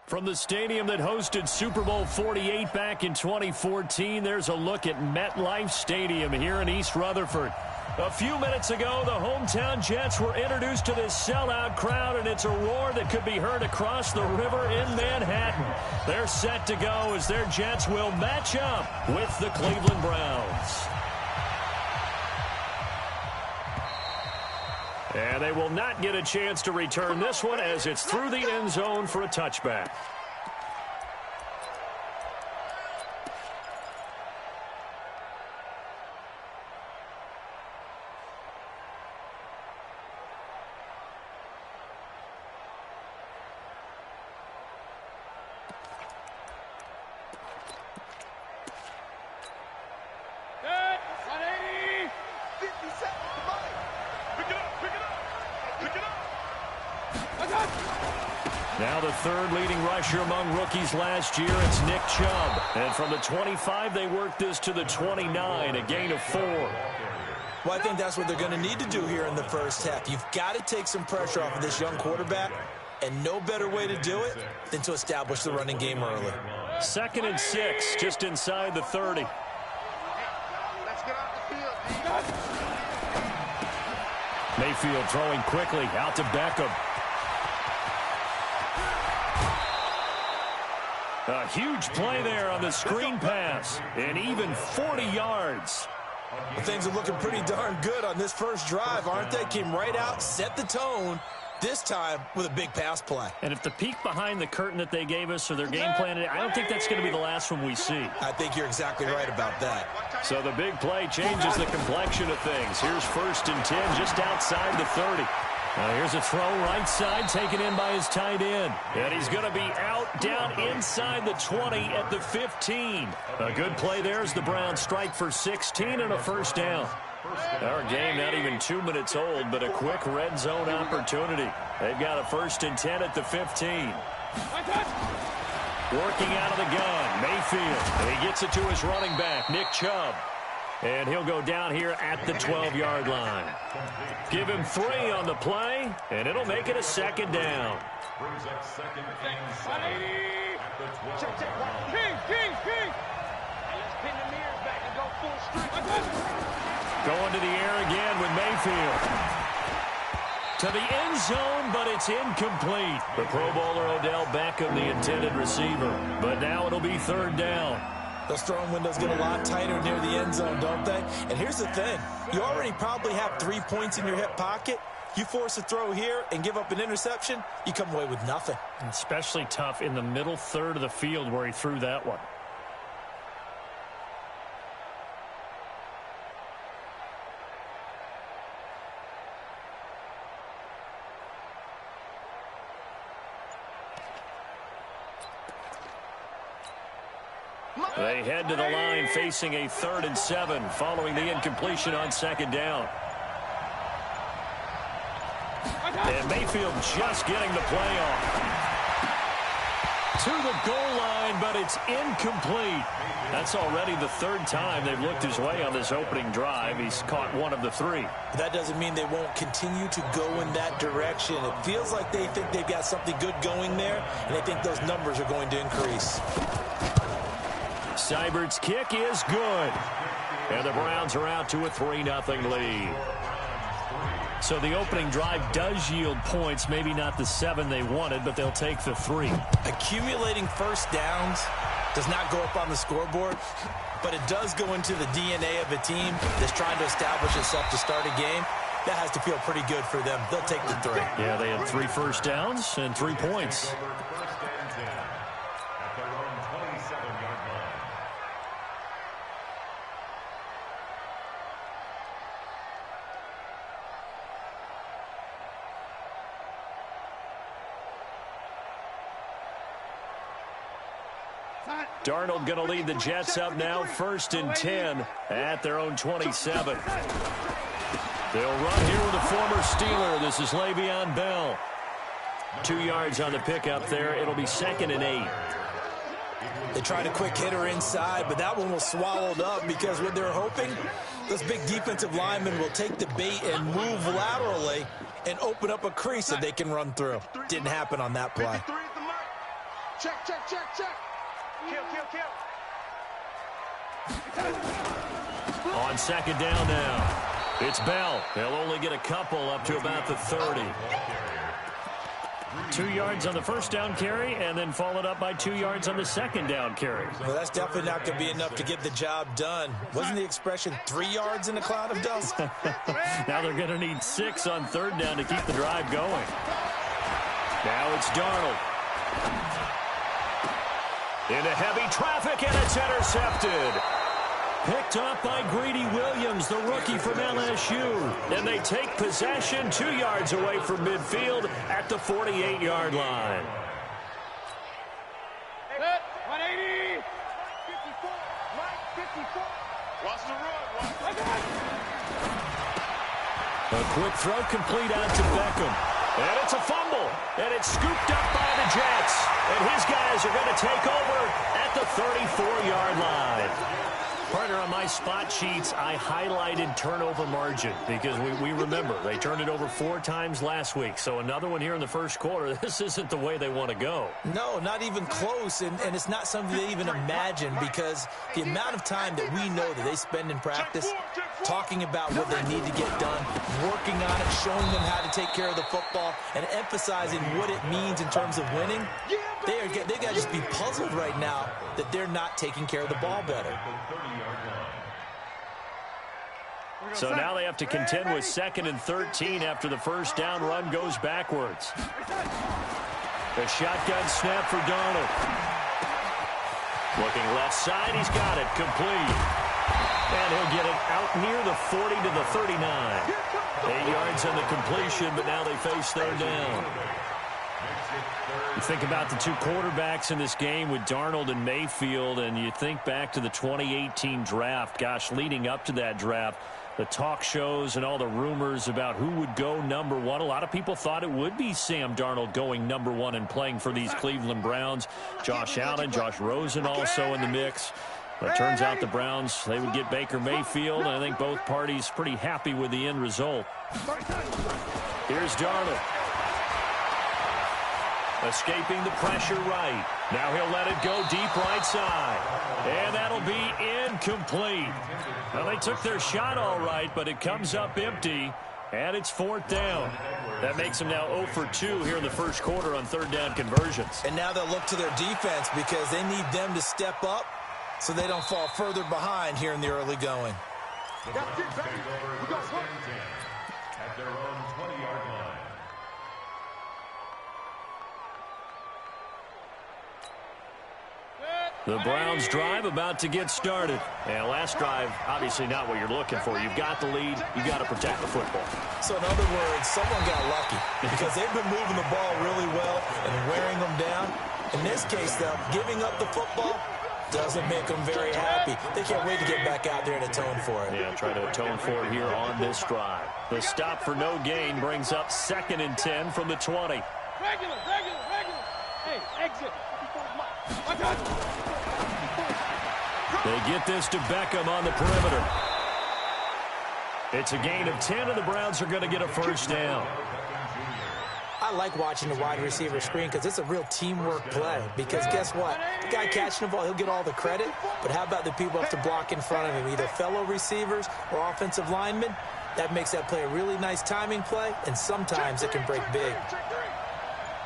From the stadium that hosted Super Bowl 48 back in 2014, there's a look at MetLife Stadium here in East Rutherford. A few minutes ago, the hometown Jets were introduced to this sellout crowd, and it's a roar that could be heard across the river in Manhattan. They're set to go as their Jets will match up with the Cleveland Browns. And they will not get a chance to return this one as it's through the end zone for a touchback. Now the third leading rusher among rookies last year, it's Nick Chubb. And from the 25, they worked this to the 29, a gain of 4. Well, I think that's what they're going to need to do here in the first half. You've got to take some pressure off of this young quarterback, and no better way to do it than to establish the running game early. 2nd and 6, just inside the 30. Let's get off the field. Mayfield throwing quickly out to Beckham. A huge play there on the screen pass, and even 40 yards. Well, things are looking pretty darn good on this first drive, aren't they? Came right out, set the tone, this time with a big pass play. And if the peek behind the curtain that they gave us or their game plan, I don't think that's going to be the last one we see. I think you're exactly right about that. So the big play changes the complexion of things. Here's 1st and 10 just outside the 30. Now here's a throw right side taken in by his tight end. And he's going to be out down inside the 20 at the 15. A good play there as the Browns strike for 16 and a first down. Our game not even 2 minutes old, but a quick red zone opportunity. They've got a 1st and 10 at the 15. Working out of the gun, Mayfield. And he gets it to his running back, Nick Chubb. And he'll go down here at the 12-yard line. Give him 3 on the play, and it'll make it a 2nd down. Going to the air again with Mayfield. To the end zone, but it's incomplete. The Pro Bowler Odell Beckham, the intended receiver. But now it'll be 3rd down. Those throwing windows get a lot tighter near the end zone, don't they? And here's the thing. You already probably have 3 points in your hip pocket. You force a throw here and give up an interception, you come away with nothing. Especially tough in the middle third of the field where he threw that one. They head to the line facing a 3rd and 7 following the incompletion on 2nd down. And Mayfield just getting the play off. To the goal line, but it's incomplete. That's already the 3rd time they've looked his way on this opening drive. He's caught 1 of the 3. That doesn't mean they won't continue to go in that direction. It feels like they think they've got something good going there, and they think those numbers are going to increase. Seibert's kick is good. And the Browns are out to a 3-0 lead. So the opening drive does yield points, maybe not the 7 they wanted, but they'll take the 3. Accumulating first downs does not go up on the scoreboard, but it does go into the DNA of a team that's trying to establish itself to start a game. That has to feel pretty good for them. They'll take the 3. Yeah, they had 3 first downs and 3 points. Darnold going to lead the Jets up now, 1st and 10 at their own 27. They'll run here with a former Steeler. This is Le'Veon Bell. 2 yards on the pickup there. It'll be 2nd and 8. They tried a quick hitter inside, but that one was swallowed up because what they're hoping, those big defensive linemen will take the bait and move laterally and open up a crease that they can run through. Didn't happen on that play. Check, check, check, check. Kill, kill, kill. On second down now. It's Bell. They'll only get a couple up to about the 30. 2 yards on the first down carry, and then followed up by 2 yards on the second down carry. Well, that's definitely not going to be enough to get the job done. Wasn't the expression 3 yards in a cloud of dust? Now they're going to need 6 on third down to keep the drive going. Now it's Darnold. Into heavy traffic, and it's intercepted. Picked up by Greedy Williams, the rookie from LSU. And they take possession 2 yards away from midfield at the 48-yard line. 180. 54. Right, 54. Watch the run. A quick throw complete out to Beckham. And it's a fumble. And it's scooped up by the Jets. And his guys are going to take over at the 34-yard line. Partner, on my spot sheets, I highlighted turnover margin because we remember they turned it over 4 times last week. So another one here in the first quarter. This isn't the way they want to go. No, not even close, and it's not something they even imagine because the amount of time that we know that they spend in practice talking about what they need to get done, working on it, showing them how to take care of the football, and emphasizing what it means in terms of winning, they got to just be puzzled right now that they're not taking care of the ball better. So now they have to contend with 2nd and 13 after the first down run goes backwards. The shotgun snap for Darnold. Looking left side, he's got it, complete. And he'll get it out near the 40 to the 39. 8 yards on the completion, but now they face third down. You think about the 2 quarterbacks in this game with Darnold and Mayfield, and you think back to the 2018 draft. Gosh, leading up to that draft, the talk shows and all the rumors about who would go number 1. A lot of people thought it would be Sam Darnold going number 1 and playing for these Cleveland Browns. Josh Allen, Josh Rosen also in the mix. But it turns out the Browns, they would get Baker Mayfield, and I think both parties pretty happy with the end result. Here's Darnold. Escaping the pressure right. Now he'll let it go deep right side. And that'll be incomplete. Well, they took their shot all right, but it comes up empty. And it's 4th down. That makes them now 0 for 2 here in the first quarter on third down conversions. And now they'll look to their defense because they need them to step up so they don't fall further behind here in the early going. That's it, baby. We got one. At their own 20-yard line. The Browns drive about to get started. And last drive, obviously not what you're looking for. You've got the lead. You've got to protect the football. So in other words, someone got lucky because they've been moving the ball really well and wearing them down. In this case, though, giving up the football doesn't make them very happy. They can't wait to get back out there and atone for it. Yeah, try to atone for it here on this drive. The stop for no gain brings up 2nd and 10 from the 20. Regular. Hey, exit. They get this to Beckham on the perimeter. It's a gain of 10, and the Browns are going to get a first down. I like watching the wide receiver screen because it's a real teamwork play. Because guess what? The guy catching the ball, he'll get all the credit. But how about the people have to block in front of him, either fellow receivers or offensive linemen? That makes that play a really nice timing play, and sometimes it can break big.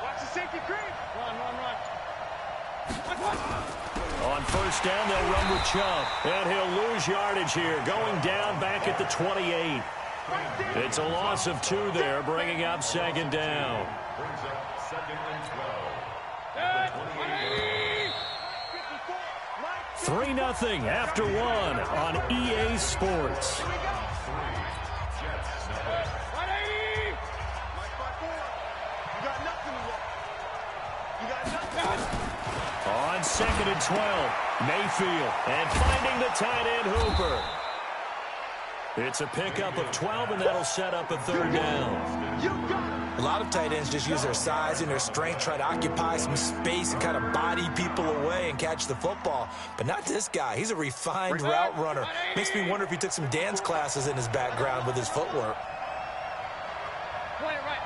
Watch the safety creep. Run. On first down, they'll run with Chubb. And he'll lose yardage here, going down back at the 28. It's a loss of 2 there, bringing up 2nd down. Brings up 2nd and 12. 3-0 after 1 on EA Sports. 180. You got nothing left. You got nothing. On 2nd and 12, Mayfield, and finding the tight end Hooper. It's a pickup of 12, and that'll set up a third down. A lot of tight ends just use their size and their strength, try to occupy some space and kind of body people away and catch the football. But not this guy. He's a refined route runner. Makes me wonder if he took some dance classes in his background with his footwork. Point it right.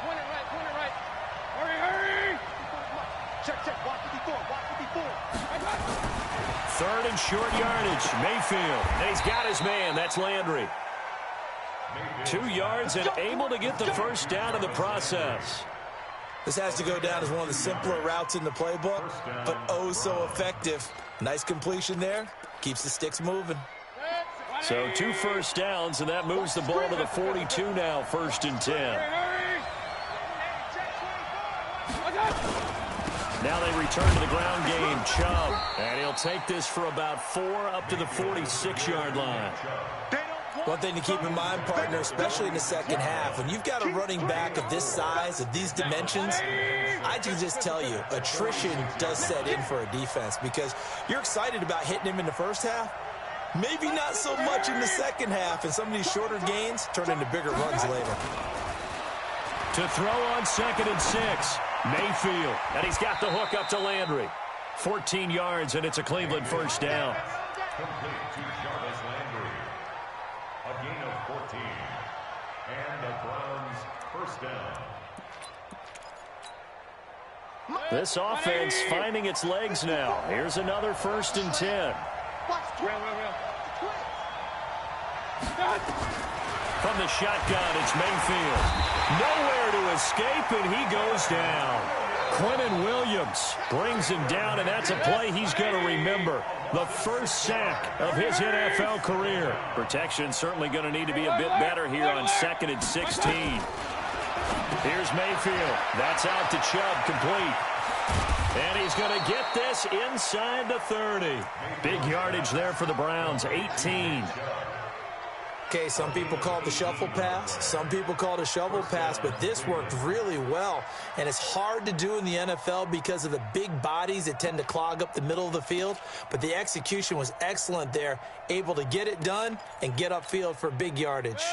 Hurry. Check. Watch 54. Third and short yardage. Mayfield. And he's got his man. That's Landry. 2 yards and able to get the first down in the process. This has to go down as one of the simpler routes in the playbook, but oh so effective. Nice completion there. Keeps the sticks moving. So 2 first downs, and that moves the ball to the 42 now, 1st and 10. Now they return to the ground game. Chubb. And he'll take this for about 4 up to the 46-yard line. One thing to keep in mind, partner, especially in the second half, when you've got a running back of this size, of these dimensions, I can just tell you, attrition does set in for a defense because you're excited about hitting him in the first half. Maybe not so much in the second half, and some of these shorter gains turn into bigger runs later. To throw on 2nd and 6. Mayfield. And he's got the hook up to Landry. 14 yards, and it's a Cleveland first down. Complete to Jarvis Landry. A gain of 14. And the Browns first down. This offense finding its legs now. Here's another 1st and 10. From the shotgun, it's Mayfield. Nowhere to escape, and he goes down. Quentin Williams brings him down, and that's a play he's going to remember. The first sack of his NFL career. Protection certainly going to need to be a bit better here on 2nd and 16. Here's Mayfield. That's out to Chubb, complete. And he's going to get this inside the 30. Big yardage there for the Browns, 18. Okay, some people call it the shuffle pass. Some people call it a shovel pass, but this worked really well. And it's hard to do in the NFL because of the big bodies that tend to clog up the middle of the field. But the execution was excellent there, able to get it done and get upfield for big yardage.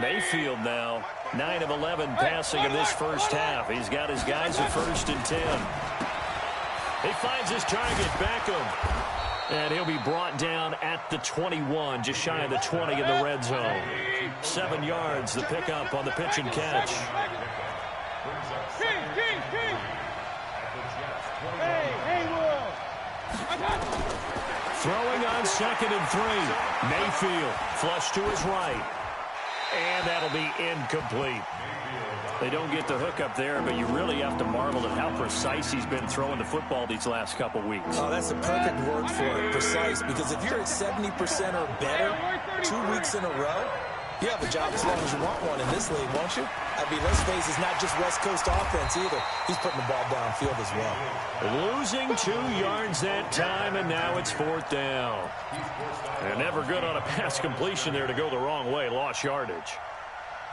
Mayfield now, 9 of 11 passing in this first half. He's got his guys at 1st and 10. He finds his target, Beckham. And he'll be brought down at the 21, just shy of the 20 in the red zone. 7 yards, the pickup on the pitch and catch. Throwing on 2nd and 3. Mayfield, flush to his right. And that'll be incomplete. They don't get the hook up there, but you really have to marvel at how precise he's been throwing the football these last couple weeks. Oh, that's the perfect word for it, precise, because if you're at 70% or better 2 weeks in a row, you have a job as long as you want one in this league, won't you? I mean, let's face it, it's not just West Coast offense either. He's putting the ball downfield as well. Losing 2 yards that time, and now it's 4th down. And never good on a pass completion there to go the wrong way. Lost yardage.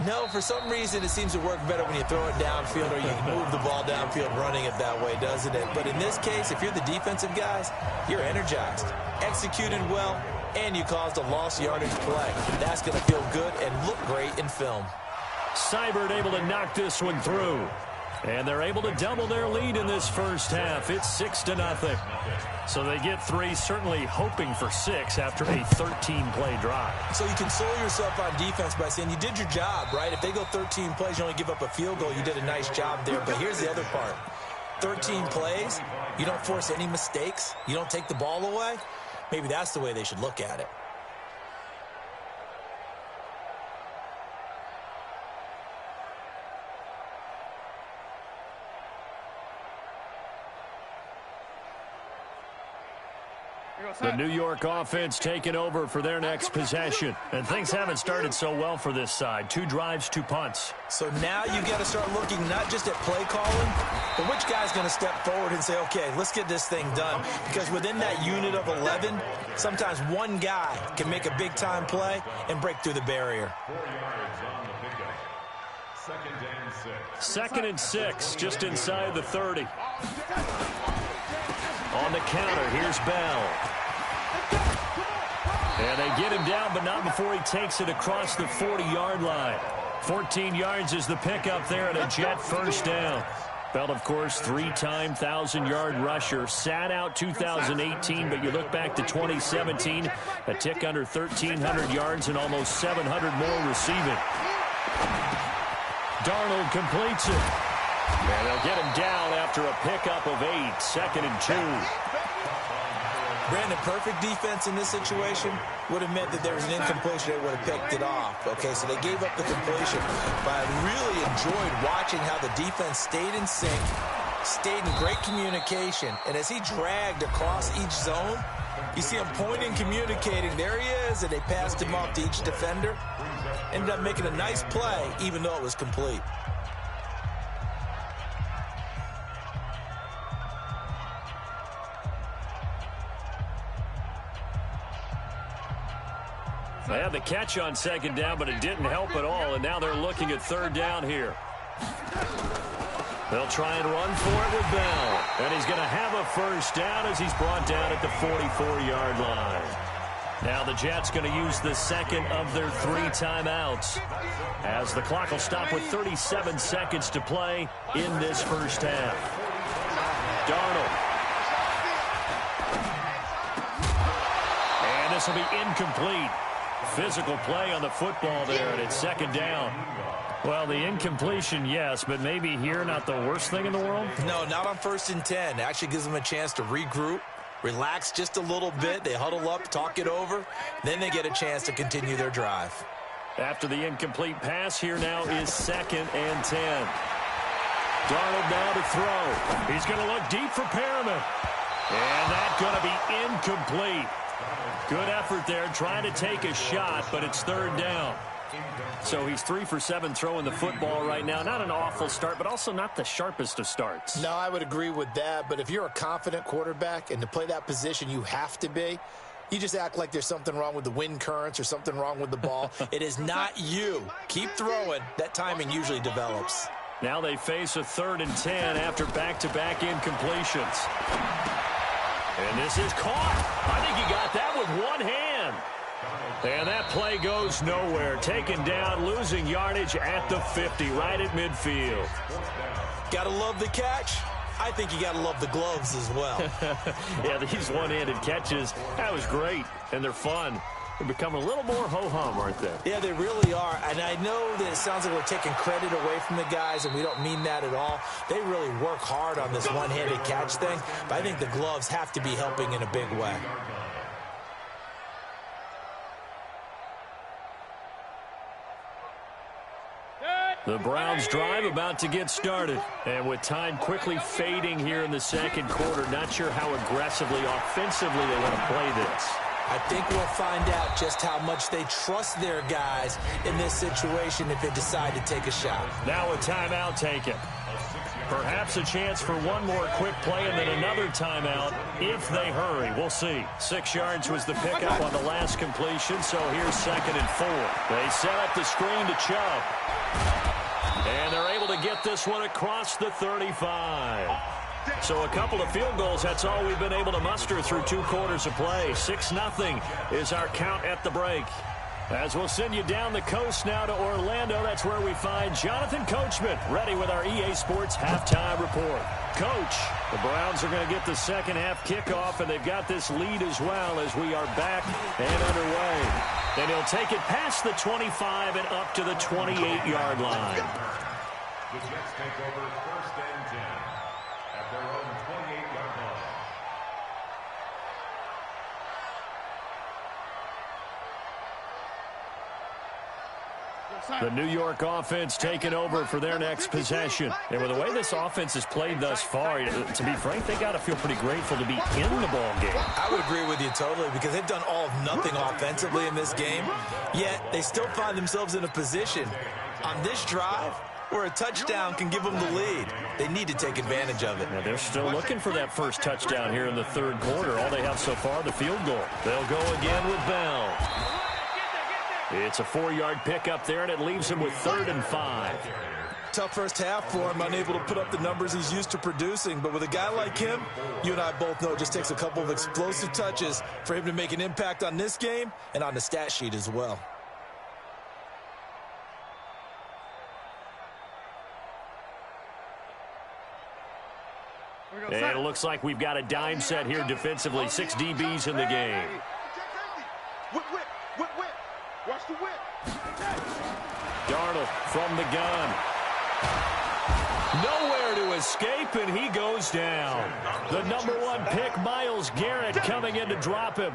No, for some reason it seems to work better when you throw it downfield or you move the ball downfield running it that way, doesn't it? But in this case, if you're the defensive guys, you're energized, executed well, and you caused a lost yardage play. That's going to feel good and look great in film. Seibert able to knock this one through. And they're able to double their lead in this first half. It's 6-0. So they get 3, certainly hoping for 6 after a 13-play drive. So you console yourself on defense by saying you did your job, right? If they go 13 plays, you only give up a field goal, you did a nice job there. But here's the other part. 13 plays, you don't force any mistakes, you don't take the ball away. Maybe that's the way they should look at it. The New York offense taking over for their next possession. And things haven't started so well for this side. 2 drives, 2 punts. So now you got to start looking not just at play calling, but which guy's going to step forward and say, okay, let's get this thing done. Because within that unit of 11, sometimes one guy can make a big-time play and break through the barrier. 4 yards on the pickup. 2nd and 6. 2nd and 6, just inside the 30. On the counter, here's Bell. And they get him down, but not before he takes it across the 40-yard line. 14 yards is the pickup there and a Jet first down. Bell, of course, 3-time 1,000-yard rusher. Sat out 2018, but you look back to 2017, a tick under 1,300 yards and almost 700 more receiving. Darnold completes it. And they'll get him down after after a pickup of 8, 2nd and 2. Brandon, perfect defense in this situation would have meant that there was an incompletion. They would have picked it off. Okay, so they gave up the completion. But I really enjoyed watching how the defense stayed in sync, stayed in great communication. And as he dragged across each zone, you see him pointing, communicating. There he is, and they passed him off to each defender. Ended up making a nice play, even though it was complete. They had the catch on 2nd down, but it didn't help at all, and now they're looking at 3rd down here. They'll try and run for it with Bell, and he's going to have a 1st down as he's brought down at the 44-yard line. Now the Jets going to use the 2nd of their 3 timeouts, as the clock will stop with 37 seconds to play in this 1st half. Darnold. And this will be incomplete. Physical play on the football there, and it's 2nd down. Well, the incompletion, yes, but maybe here not the worst thing in the world? No, not on 1st and 10. It actually gives them a chance to regroup, relax just a little bit. They huddle up, talk it over. Then they get a chance to continue their drive. After the incomplete pass, here now is 2nd and 10. Darnold now to throw. He's going to look deep for Perriman. And that's going to be incomplete. Good effort there, trying to take a shot, but it's 3rd down. So he's 3 for 7 throwing the football right now. Not an awful start, but also not the sharpest of starts. No, I would agree with that. But if you're a confident quarterback and to play that position, you have to be. You just act like there's something wrong with the wind currents or something wrong with the ball. It is not you. Keep throwing. That timing usually develops. Now they face a 3rd and 10 after back-to-back incompletions. And this is caught. I think he got that with one hand. And that play goes nowhere. Taken down, losing yardage at the 50, right at midfield. Gotta love the catch. I think you gotta love the gloves as well. Yeah, these one-handed catches, that was great, and they're fun. They become a little more ho-hum, aren't they? Yeah, they really are. And I know that it sounds like we're taking credit away from the guys, and we don't mean that at all. They really work hard on this one-handed catch thing, but I think the gloves have to be helping in a big way. The Browns drive about to get started. And with time quickly fading here in the 2nd quarter, not sure how aggressively, offensively they want to play this. I think we'll find out just how much they trust their guys in this situation if they decide to take a shot. Now a timeout taken. Perhaps a chance for one more quick play and then another timeout if they hurry. We'll see. 6 yards was the pickup on the last completion, so here's 2nd and 4. They set up the screen to Chubb. And they're able to get this one across the 35. So a couple of field goals, that's all we've been able to muster through 2 quarters of play. 6-0 is our count at the break. As we'll send you down the coast now to Orlando, that's where we find Jonathan Coachman, ready with our EA Sports halftime report. Coach, the Browns are going to get the 2nd half kickoff, and they've got this lead as well as we are back and underway. And he'll take it past the 25 and up to the 28-yard line. The Jets take over 1st and 10 at their own 28-yard line. The New York offense taking over for their next possession. And with the way this offense has played thus far, to be frank, they got to feel pretty grateful to be in the ball game. I would agree with you totally because they've done all of nothing offensively in this game, yet they still find themselves in a position on this drive where a touchdown can give them the lead. They need to take advantage of it. Yeah, they're still looking for that first touchdown here in the 3rd quarter. All they have so far, the field goal. They'll go again with Bell. It's a 4-yard pickup there, and it leaves him with 3rd and 5. Tough first half for him, unable to put up the numbers he's used to producing. But with a guy like him, you and I both know it just takes a couple of explosive touches for him to make an impact on this game and on the stat sheet as well. And it looks like we've got a dime set here defensively. 6 DBs in the game. Whip, whip, whip, whip. Watch the whip. Darnold from the gun. Nowhere to escape, and he goes down. The #1 pick, Myles Garrett, coming in to drop him.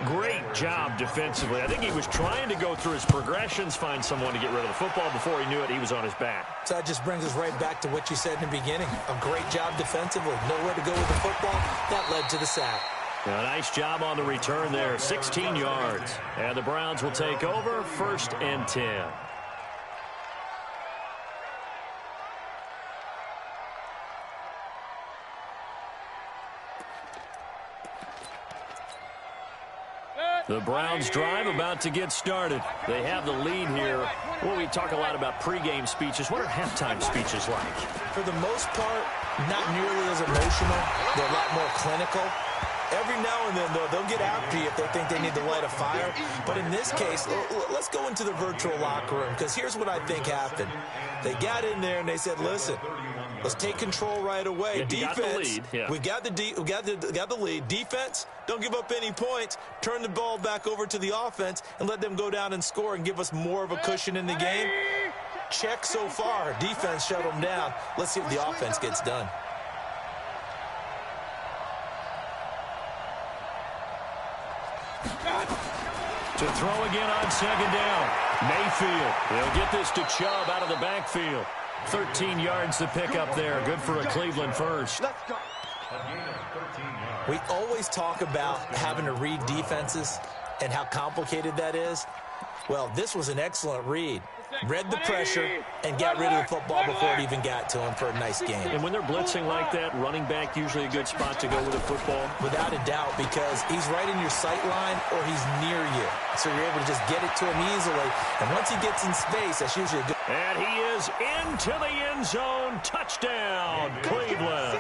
Great job defensively. I think he was trying to go through his progressions, find someone to get rid of the football. Before he knew it, he was on his back. So that just brings us right back to what you said in the beginning. A great job defensively. Nowhere to go with the football. That led to the sack. A nice job on the return there, 16 yards. And the Browns will take over, 1st and 10. The Browns drive about to get started. They have the lead here. Well, we talk a lot about pregame speeches. What are halftime speeches like? For the most part, not nearly as emotional. They're a lot more clinical. Every now and then, though, they'll get after you if they think they need to light a fire. But in this case, let's go into the virtual locker room, because here's what I think happened. They got in there and they said, listen, let's take control right away. Yeah, defense, we got the lead. Defense, don't give up any points. Turn the ball back over to the offense and let them go down and score and give us more of a cushion in the game. Check so far. Defense shut them down. Let's see if the offense gets done. To throw again on 2nd down. Mayfield. They'll get this to Chubb out of the backfield. 13 yards to pick up there. Good for a Cleveland first. Let's go. We always talk about having to read defenses and how complicated that is. Well, this was an excellent read. Read the pressure and got rid of the football before it even got to him for a nice game. And when they're blitzing like that, running back usually a good spot to go with the football? Without a doubt, because he's right in your sight line or he's near you. So you're able to just get it to him easily. And once he gets in space, that's usually a good... And he is into the end zone. Touchdown, Cleveland.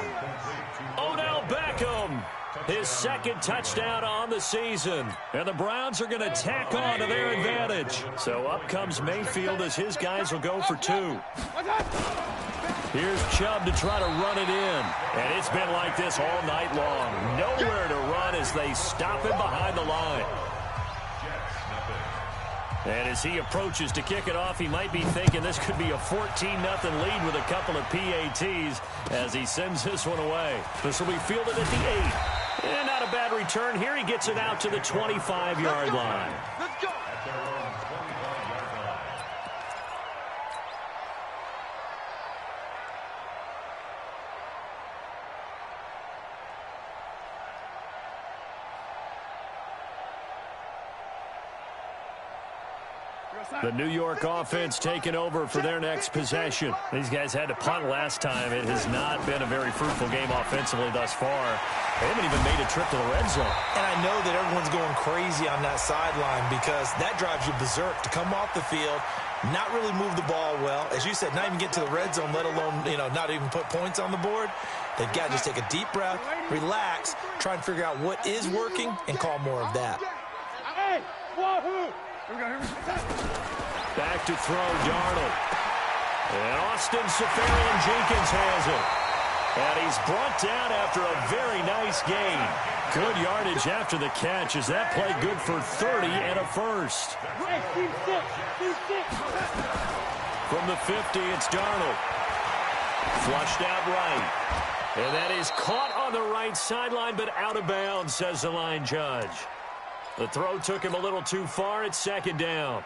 Odell Beckham, his 2nd touchdown on the season. And the Browns are going to tack on to their advantage. So up comes Mayfield as his guys will go for 2. Here's Chubb to try to run it in. And it's been like this all night long. Nowhere to run as they stop him behind the line. And as he approaches to kick it off, he might be thinking this could be a 14-0 lead with a couple of PATs as he sends this one away. This will be fielded at the 8. And not a bad return here. He gets it out to the 25-yard line. Let's go. The New York offense taking over for their next possession. These guys had to punt last time. It has not been a very fruitful game offensively thus far. They haven't even made a trip to the red zone. And I know that everyone's going crazy on that sideline because that drives you berserk to come off the field, not really move the ball well. As you said, not even get to the red zone, let alone, not even put points on the board. They've got to just take a deep breath, relax, try and figure out what is working, and call more of that. Hey, wahoo! Back to throw, Darnold. And Austin Seferian-Jenkins has it. And he's brought down after a very nice gain. Good yardage after the catch as that play good for 30 and a first. From the 50, it's Darnold. Flushed out right. And that is caught on the right sideline, but out of bounds, says the line judge. The throw took him a little too far. It's 2nd down.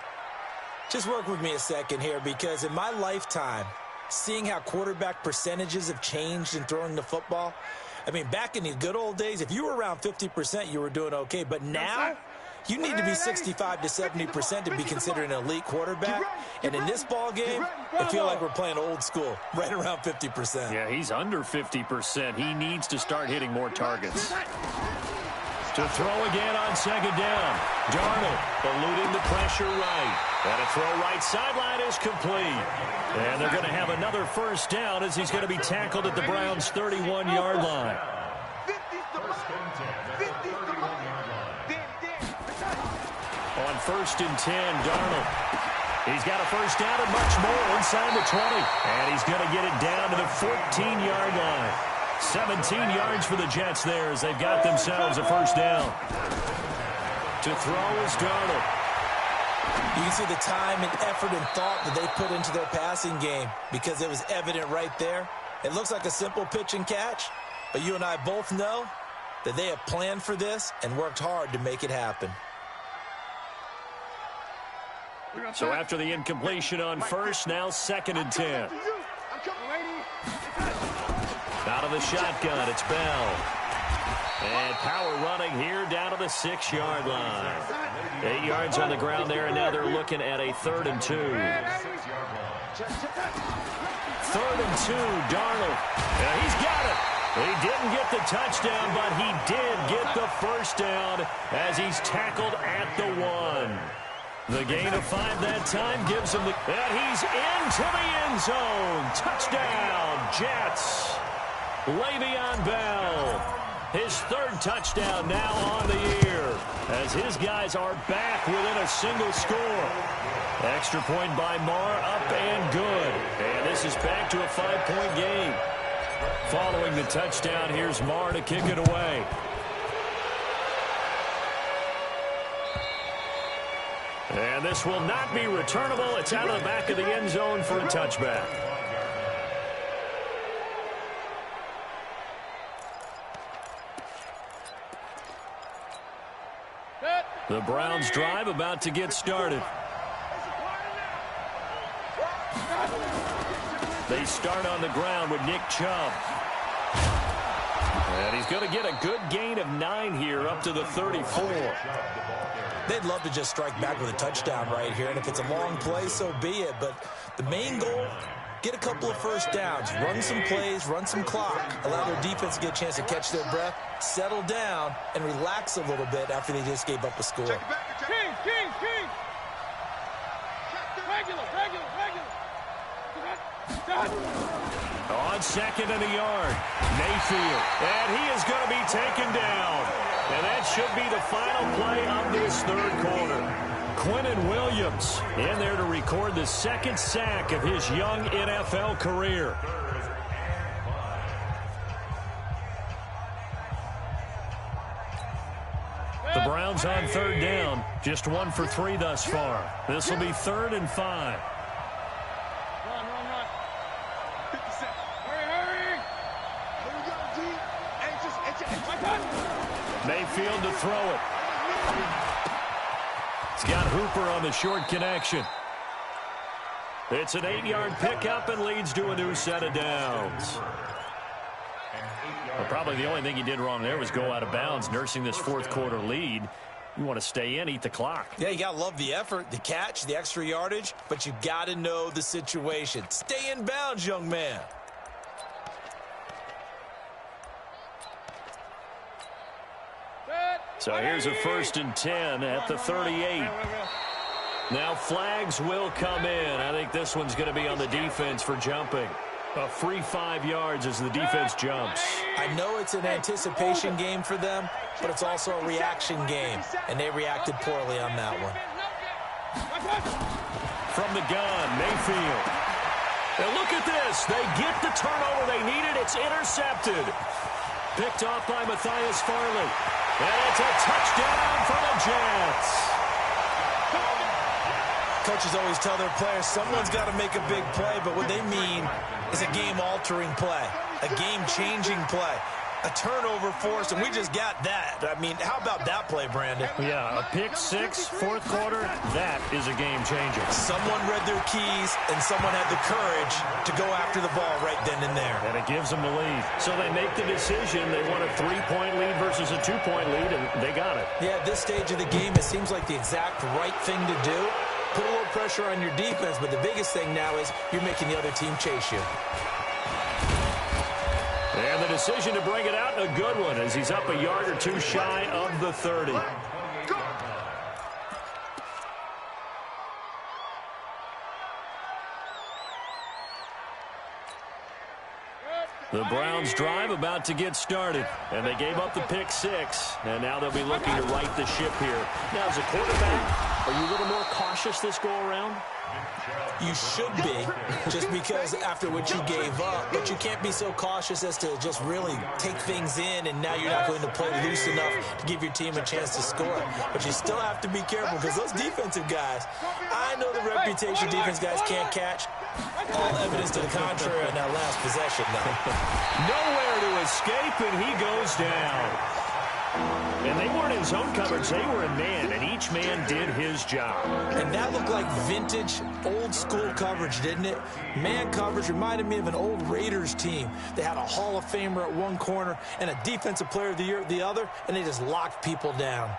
Just work with me a second here because in my lifetime, seeing how quarterback percentages have changed in throwing the football, I mean, back in the good old days, if you were around 50%, you were doing okay. But now, you need to be 65 to 70% to be considered an elite quarterback. And in this ball game, I feel like we're playing old school, right around 50%. Yeah, he's under 50%. He needs to start hitting more targets. To throw again on 2nd down. Darnold eluding the pressure right. And a throw right sideline is complete. And they're going to have another first down as he's going to be tackled at the Browns' 31-yard line. On 1st and 10, Darnold. He's got a first down and much more inside the 20. And he's going to get it down to the 14-yard line. 17 yards for the Jets there as they've got themselves a first down. To throw is Darnold. You can see the time and effort and thought that they put into their passing game because it was evident right there. It looks like a simple pitch and catch, but you and I both know that they have planned for this and worked hard to make it happen. So after the incompletion on first, now 2nd and 10. Out of the shotgun, it's Bell. And power running here down to the 6-yard line. 8 yards on the ground there, and now they're looking at a 3rd and 2. 3rd and 2, Darnold. He's got it. He didn't get the touchdown, but he did get the first down as he's tackled at the 1. The gain of 5 that time gives him the... And he's into the end zone. Touchdown, Jets. Le'Veon Bell. His 3rd touchdown now on the year as his guys are back within a single score. Extra point by Marr, up and good. And this is back to a 5-point game. Following the touchdown, here's Marr to kick it away. And this will not be returnable. It's out of the back of the end zone for a touchback. The Browns drive about to get started. They start on the ground with Nick Chubb. And he's going to get a good gain of 9 here up to the 34. They'd love to just strike back with a touchdown right here, and if it's a long play, so be it. But the main goal, get a couple of first downs, run some plays, run some clock, allow their defense to get a chance to catch their breath, settle down, and relax a little bit after they just gave up a score. King. Regular. On 2nd and a yard, Mayfield. And he is going to be taken down. And that should be the final play of this 3rd quarter. Quinnen Williams in there to record the 2nd sack of his young NFL career. The Browns on 3rd down. Just 1 for 3 thus far. This will be 3rd and 5. Run. 50 Cent. Hurry. Here we go, D. Anxious. Mayfield to throw it. He's got Hooper on the short connection. It's an 8-yard pickup and leads to a new set of downs. Well, probably the only thing he did wrong there was go out of bounds, nursing this 4th quarter lead. You want to stay in, eat the clock. Yeah, you got to love the effort, the catch, the extra yardage, but you got to know the situation. Stay in bounds, young man. So here's a 1st and 10 at the 38. Now flags will come in. I think this one's going to be on the defense for jumping. A free 5 yards as the defense jumps. I know it's an anticipation game for them, but it's also a reaction game, and they reacted poorly on that one. From the gun, Mayfield. And look at this. They get the turnover they needed. It's intercepted. Picked off by Matthias Farley. And it's a touchdown for the Jets. Coaches always tell their players someone's got to make a big play, but what they mean is a game-altering play, a game-changing play, a turnover force, and we just got that. I mean, how about that play, Brandon? Yeah, a pick 6, 4th quarter, that is a game changer. Someone read their keys, and someone had the courage to go after the ball right then and there. And it gives them the lead. So they make the decision. They want a 3-point lead versus a 2-point lead, and they got it. Yeah, at this stage of the game, it seems like the exact right thing to do. Put a little pressure on your defense, but the biggest thing now is you're making the other team chase you. And the decision to bring it out, a good one, as he's up a yard or 2 shy of the 30. The Browns drive about to get started, and they gave up the pick 6, and now they'll be looking to right the ship here. Now, as a quarterback, are you a little more cautious this go-around? You should be, just because after what you gave up, but you can't be so cautious as to just really take things in, and now you're not going to play loose enough to give your team a chance to score. But you still have to be careful, because those defensive guys, I know the reputation defense guys can't catch, All evidence to the contrary in that last possession, though. Nowhere to escape, and he goes down. And they weren't in zone coverage. They were in man, and each man did his job. And that looked like vintage, old-school coverage, didn't it? Man coverage reminded me of an old Raiders team. They had a Hall of Famer at one corner and a Defensive Player of the Year at the other, and they just locked people down.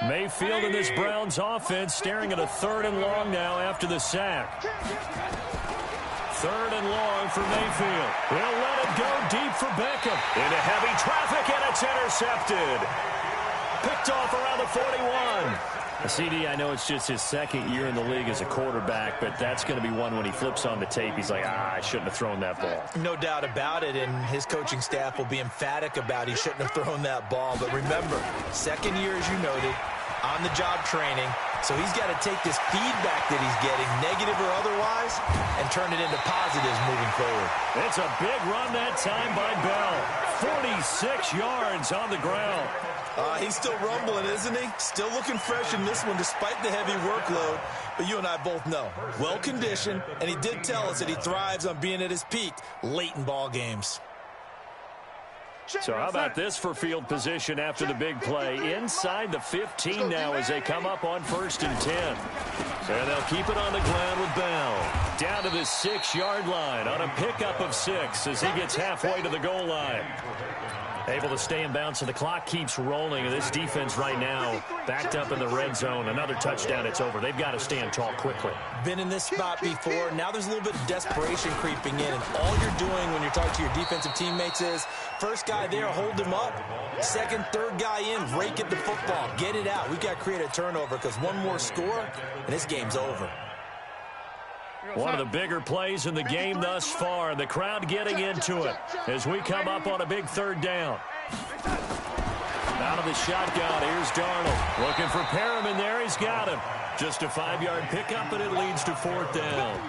Mayfield in this Browns offense staring at a 3rd and long now after the sack. 3rd and long for Mayfield. He'll let it go deep for Beckham. Into heavy traffic, and it's intercepted. Picked off around the 41. CD, I know it's just his 2nd year in the league as a quarterback, but that's going to be one when he flips on the tape. He's like, I shouldn't have thrown that ball. No doubt about it, and his coaching staff will be emphatic about he shouldn't have thrown that ball. But remember, 2nd year, as you noted, on-the-job training, so he's got to take this feedback that he's getting, negative or otherwise, and turn it into positives moving forward. It's a big run that time by Bell. 46 yards on the ground. He's still rumbling, isn't he? Still looking fresh in this one despite the heavy workload. But you and I both know, well-conditioned, and he did tell us that he thrives on being at his peak late in ball games. So how about this for field position after the big play? Inside the 15 now as they come up on 1st and 10. And they'll keep it on the ground with Bell. Down to the 6-yard line on a pickup of 6 as he gets halfway to the goal line. Able to stay in bounds, so the clock keeps rolling. And this defense right now backed up in the red zone. Another touchdown, it's over. They've got to stand tall quickly. Been in this spot before. Now there's a little bit of desperation creeping in. And all you're doing when you're talking to your defensive teammates is, first guy there, hold him up. 2nd, 3rd guy in, rake at the football. Get it out. We've got to create a turnover because one more score, and this game's over. One of the bigger plays in the game thus far. The crowd getting into it as we come up on a big 3rd down. Out of the shotgun, here's Darnold. Looking for Perriman there. He's got him. Just a 5-yard pickup, and it leads to 4th down.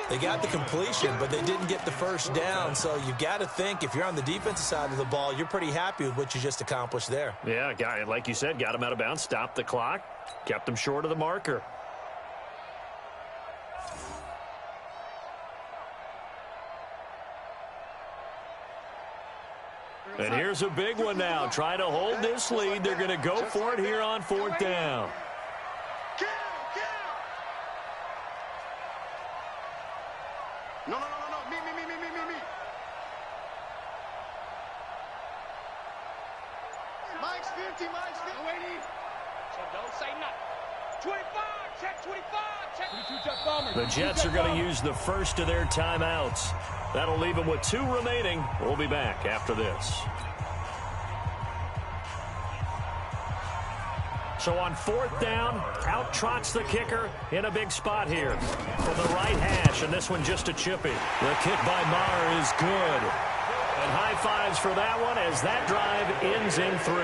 They got the completion, but they didn't get the first down. So you've got to think, if you're on the defensive side of the ball, you're pretty happy with what you just accomplished there. Yeah, like you said, got him out of bounds, stopped the clock, kept him short of the marker. And here's a big one now. Trying to hold this lead. They're going to go for it here on 4th down. No. Me. Mike's 50. Waiting. So don't say nothing. 25. Check 25. Check 22. Check bomber. The Jets are going to use the first of their timeouts. That'll leave them with 2 remaining. We'll be back after this. So on 4th down, out trots the kicker in a big spot here from the right hash, and this one just a chippy. The kick by Maher is good. And high fives for that one as that drive ends in 3.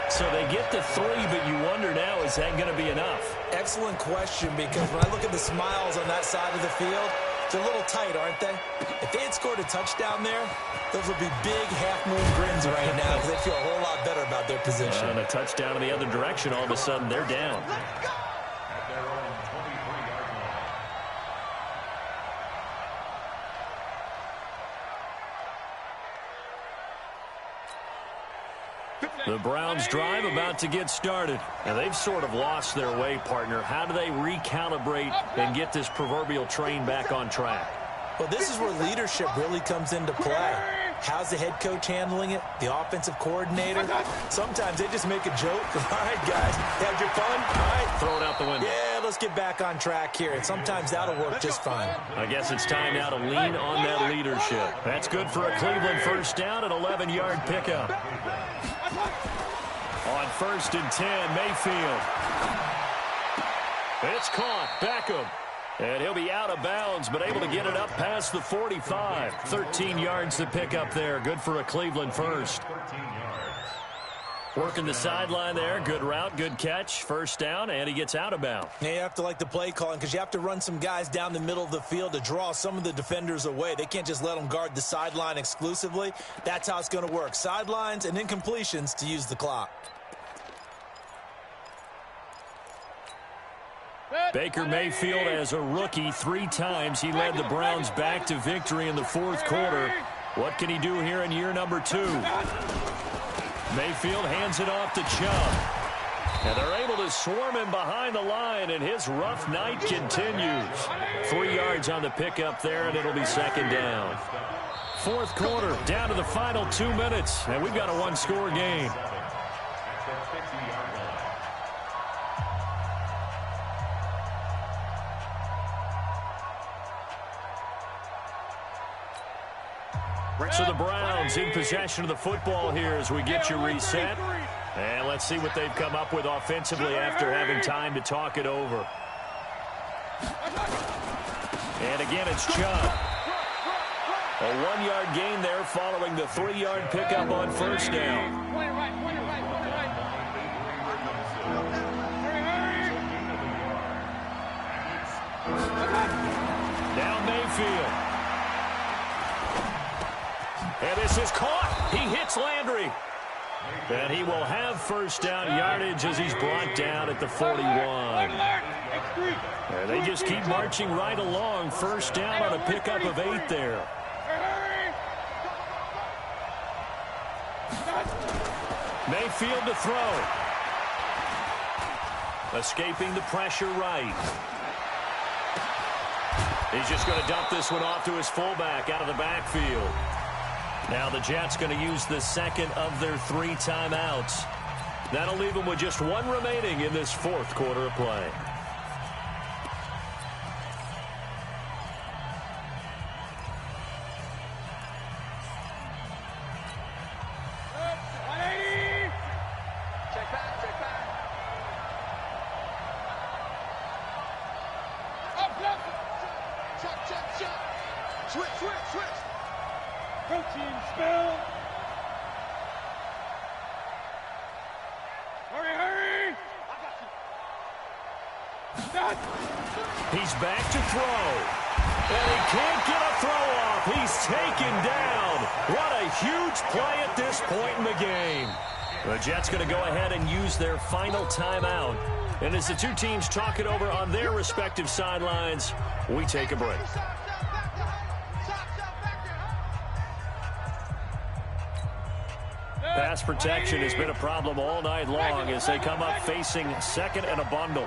So they get to 3, but you wonder now, is that going to be enough? Excellent question, because when I look at the smiles on that side of the field, they're a little tight, aren't they? If they had scored a touchdown there, those would be big half-moon grins right now because they feel a whole lot better about their position. And a touchdown in the other direction, all of a sudden they're down. At their own 23-yard line. The Browns drive about to get started. And they've sort of lost their way, partner. How do they recalibrate and get this proverbial train back on track? Well, this is where leadership really comes into play. How's the head coach handling it? The offensive coordinator? Sometimes they just make a joke. All right, guys, had your fun? All right. Throw it out the window. Yeah, let's get back on track here. And sometimes that'll work just fine. I guess it's time now to lean on that leadership. That's good for a Cleveland first down, an 11-yard pickup. On 1st and 10, Mayfield. It's caught. Beckham. And he'll be out of bounds, but able to get it up past the 45. 13 yards to pick up there. Good for a Cleveland first. 13 yards. Working the sideline there. Good route, good catch. First down, and he gets out of bounds. Yeah, you have to like the play calling because you have to run some guys down the middle of the field to draw some of the defenders away. They can't just let them guard the sideline exclusively. That's how it's going to work. Sidelines and incompletions to use the clock. Baker Mayfield, as a rookie, 3 times he led the Browns back to victory in the fourth quarter. What can he do here in year number 2? Mayfield hands it off to Chubb. And they're able to swarm him behind the line, and his rough night continues. 3 yards on the pickup there, and it'll be second down. Fourth quarter, down to the final 2 minutes, and we've got a 1-score game. So the Browns in possession of the football here as we get you reset. And let's see what they've come up with offensively after having time to talk it over. And again, it's Chubb. A 1-yard gain there following the 3-yard pickup on first down. Now Mayfield. And this is caught. He hits Landry. And he will have first down yardage as he's brought down at the 41. And they just keep marching right along. First down on a pickup of 8 there. Mayfield to throw. Escaping the pressure right. He's just going to dump this one off to his fullback out of the backfield. Now the Jets going to use the second of their 3 timeouts. That'll leave them with just 1 remaining in this fourth quarter of play. He's back to throw. And he can't get a throw off. He's taken down. What a huge play at this point in the game. The Jets going to go ahead and use their final timeout. And as the 2 teams talk it over on their respective sidelines, we take a break. Pass protection has been a problem all night long as they come up facing second and a bundle.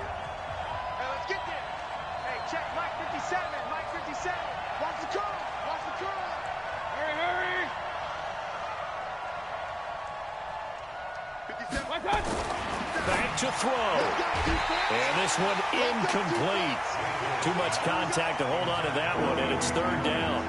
Back to throw. And this one incomplete. Too much contact to hold on to that one, and it's third down.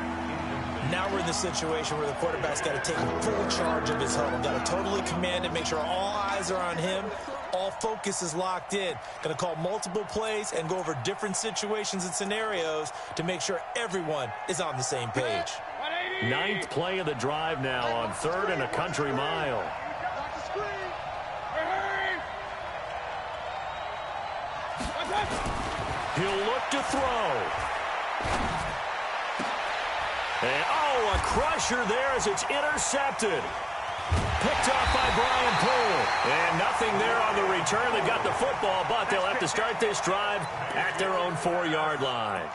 Now we're in the situation where the quarterback's got to take full charge of his huddle. Got to totally command it, make sure all eyes are on him. All focus is locked in. Going to call multiple plays and go over different situations and scenarios to make sure everyone is on the same page. 9th play of the drive now on 3rd and a country mile. He'll look to throw. And, oh, a crusher there as it's intercepted. Picked off by Brian Poole. And nothing there on the return. They got the football, but they'll have to start this drive at their own 4-yard line.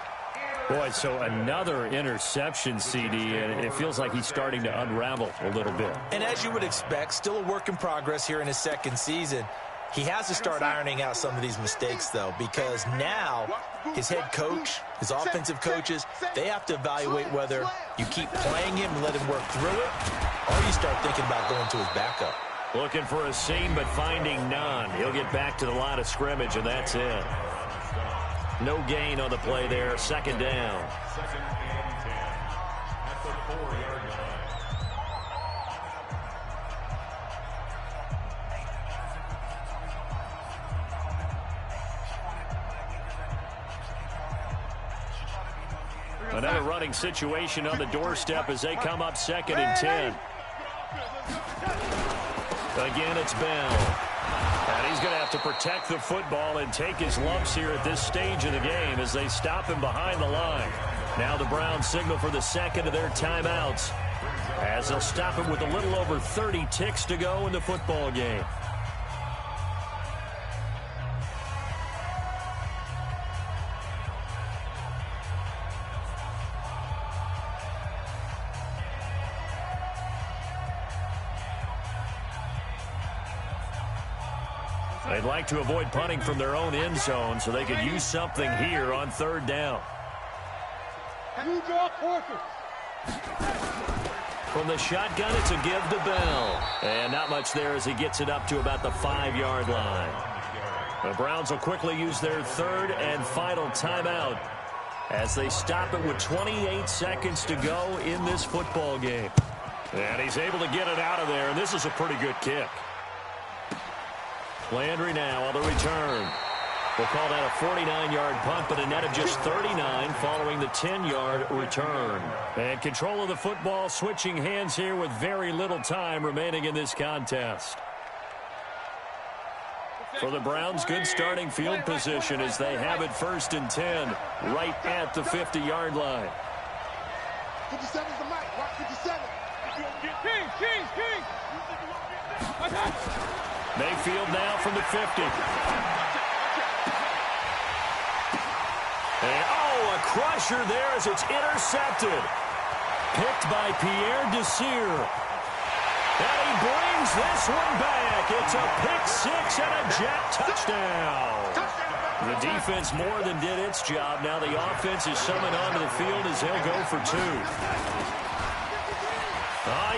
Boy, so another interception, CD, and it feels like he's starting to unravel a little bit. And as you would expect, still a work in progress here in his second season. He has to start ironing out some of these mistakes, though, because now his head coach, his offensive coaches, they have to evaluate whether you keep playing him and let him work through it, or you start thinking about going to his backup. Looking for a seam, but finding none. He'll get back to the line of scrimmage, and that's it. No gain on the play there. Second down. Second and 10 at the 4-yard line. Another running situation on the doorstep as they come up 2nd and 10. Again, it's Bell. And he's going to have to protect the football and take his lumps here at this stage of the game as they stop him behind the line. Now the Browns signal for the second of their timeouts as they'll stop him with a little over 30 ticks to go in the football game. They'd like to avoid punting from their own end zone so they could use something here on third down. From the shotgun, it's a give to Bell. And not much there as he gets it up to about the 5-yard line. The Browns will quickly use their third and final timeout as they stop it with 28 seconds to go in this football game. And he's able to get it out of there, and this is a pretty good kick. Landry now on the return. We'll call that a 49-yard punt, but a net of just 39 following the 10-yard return. And control of the football switching hands here with very little time remaining in this contest. For the Browns, good starting field position as they have it 1st and 10 right at the 50-yard line. 57's the mic. Watch 57. King. Mayfield now from the 50. And, a crusher there as it's intercepted. Picked by Pierre Desir. And he brings this one back. It's a pick-6 and a jet touchdown. The defense more than did its job. Now the offense is summoned onto the field as they'll go for 2.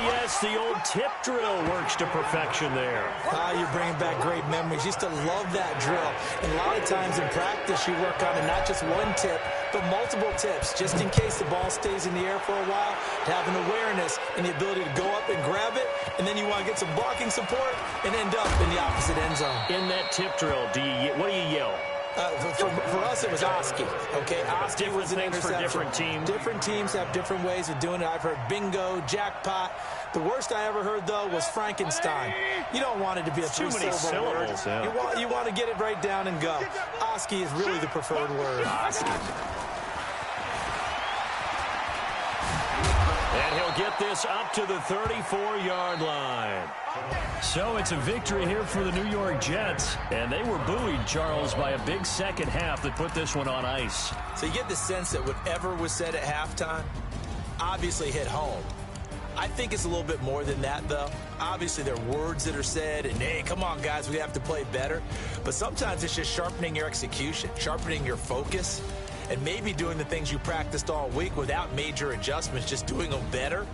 Yes, the old tip drill works to perfection there. You're bringing back great memories. Used to love that drill. And a lot of times in practice, you work on it, not just one tip, but multiple tips, just in case the ball stays in the air for a while, to have an awareness and the ability to go up and grab it, and then you want to get some blocking support and end up in the opposite end zone. In that tip drill, what do you yell? For us, it was Oski. Okay, Oski was an interception. For different teams. Different teams have different ways of doing it. I've heard bingo, jackpot. The worst I ever heard, though, was Frankenstein. You don't want it to be a too many syllables. Yeah. You want to get it right down and go. Oski is really the preferred word. Oski. And he'll get this up to the 34-yard line. So it's a victory here for the New York Jets. And they were buoyed, Charles, by a big second half that put this one on ice. So you get the sense that whatever was said at halftime obviously hit home. I think it's a little bit more than that, though. Obviously, there are words that are said, and, hey, come on, guys, we have to play better. But sometimes it's just sharpening your execution, sharpening your focus, and maybe doing the things you practiced all week without major adjustments, just doing them better.